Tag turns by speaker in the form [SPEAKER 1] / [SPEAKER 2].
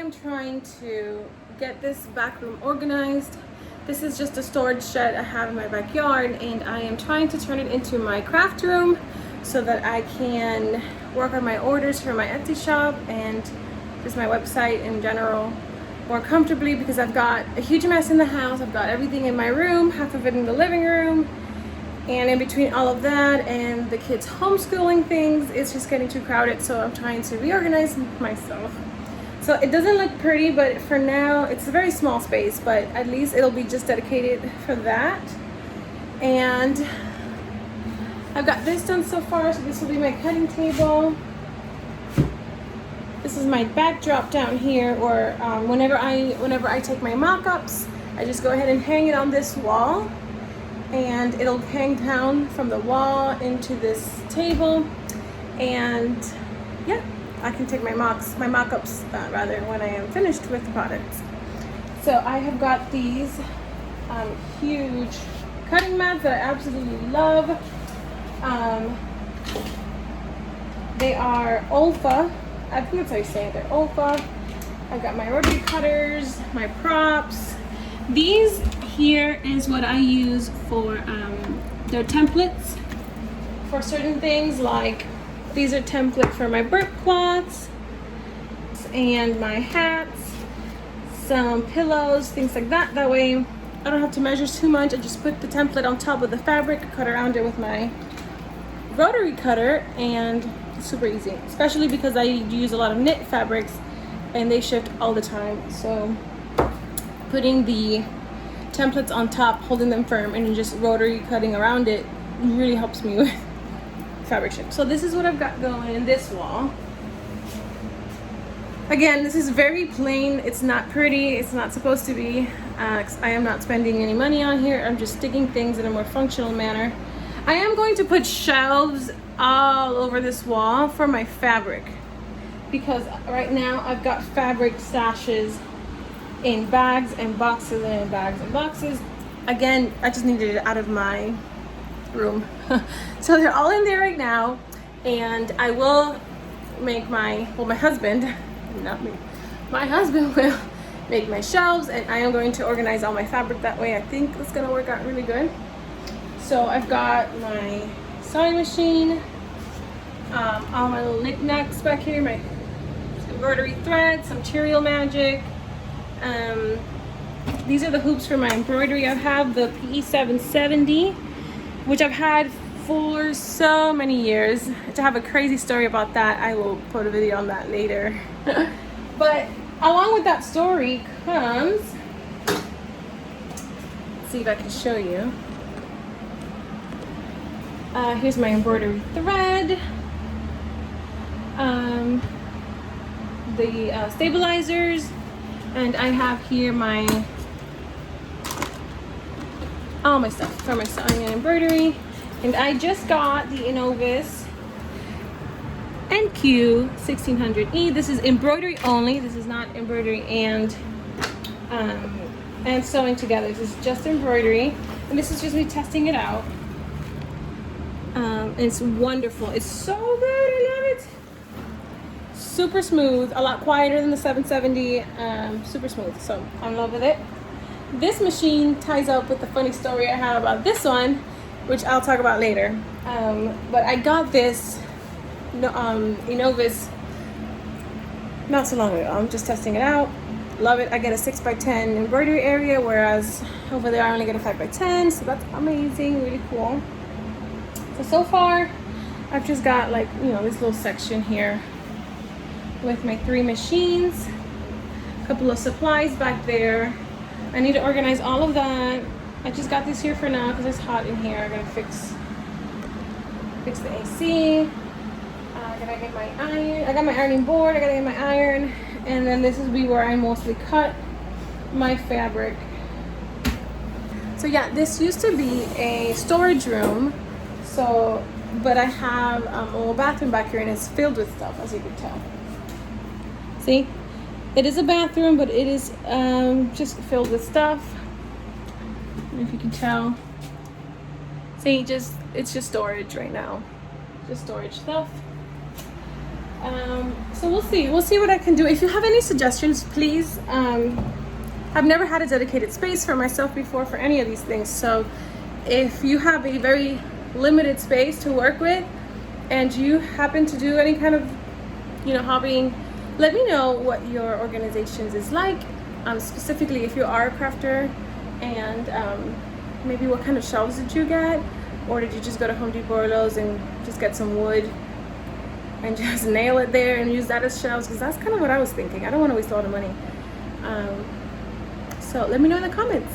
[SPEAKER 1] am trying to get this back room organized. This is just a storage shed I have in my backyard, and I am trying to turn it into my craft room so that I can work on my orders for my Etsy shop and just my website in general more comfortably, because I've got a huge mess in the house. I've got everything in my room, half of it in the living room, and in between all of that and the kids homeschooling things, it's just getting too crowded. So I'm trying to reorganize myself. So it doesn't look pretty, but for now it's a very small space, but at least it'll be just dedicated for that. And I've got this done so far, so this will be my cutting table. This is my backdrop down here, or whenever I take my mock-ups, I just go ahead and hang it on this wall, and it'll hang down from the wall into this table. And yeah, I can take my mock-ups rather when I am finished with the products. So I have got these huge cutting mats that I absolutely love. They are Olfa. I think that's how you say it. They're Olfa. I've got my rotary cutters, my props. These here is what I use for their templates for certain things, like these are templates for my burp cloths and my hats, some pillows, things like that. That way I don't have to measure too much. I just put the template on top of the fabric, cut around it with my rotary cutter, and it's super easy, especially because I use a lot of knit fabrics and they shift all the time. So putting the templates on top, holding them firm, and just rotary cutting around it really helps me with fabric shift. So this is what I've got going in this wall. Again, this is very plain. It's not pretty. It's not supposed to be. I am not spending any money on here. I'm just sticking things in a more functional manner. I am going to put shelves all over this wall for my fabric, because right now I've got fabric stashes in bags and boxes and in bags and boxes. Again, I just needed it out of my room. So they're all in there right now, and I will make my husband, not me, my husband will make my shelves, and I am going to organize all my fabric that way. I think it's gonna work out really good. So I've got my sewing machine, all my little knickknacks back here, my embroidery thread, some Cheerial Magic. These are the hoops for my embroidery. I have the PE 770, which I've had for so many years. To have a crazy story about that, I will put a video on that later. But along with that story comes, let's see if I can show you. Here's my embroidery thread, the stabilizers, and I have here all my stuff for my sewing and embroidery. And I just got the Enovis NQ 1600E. This is embroidery only. This is not embroidery and sewing together. This is just embroidery, and this is just me testing it out. It's wonderful. It's so good. I love it. Super smooth. A lot quieter than the 770. Super smooth. So I'm in love with it. This machine ties up with the funny story I have about this one, which I'll talk about later. But I got this Enovis not so long ago. I'm just testing it out. Love it. I get a 6x10 embroidery area, whereas over there I only get a 5x10. So that's amazing. Really cool. So far, I've just got this little section here with my 3 machines, a couple of supplies back there. I need to organize all of that. I just got this here for now because it's hot in here. I'm gonna fix the AC. I gotta get my iron. I got my ironing board. I gotta get my iron, and then this is where I mostly cut my fabric. So yeah, this used to be a storage room. So, but I have a little bathroom back here, and it's filled with stuff, as you can tell. See, it is a bathroom, but it is just filled with stuff. I don't know if you can tell. See, it's just storage right now. Just storage stuff. So we'll see what I can do. If you have any suggestions, please. I've never had a dedicated space for myself before for any of these things, so if you have a very limited space to work with and you happen to do any kind of, you know, hobbying, let me know what your organizations is like, specifically if you are a crafter, and maybe what kind of shelves did you get, or did you just go to Home Depot or Lowe's and just get some wood and just nail it there and use that as shelves? Because that's kind of what I was thinking. I don't want to waste all the money. So let me know in the comments.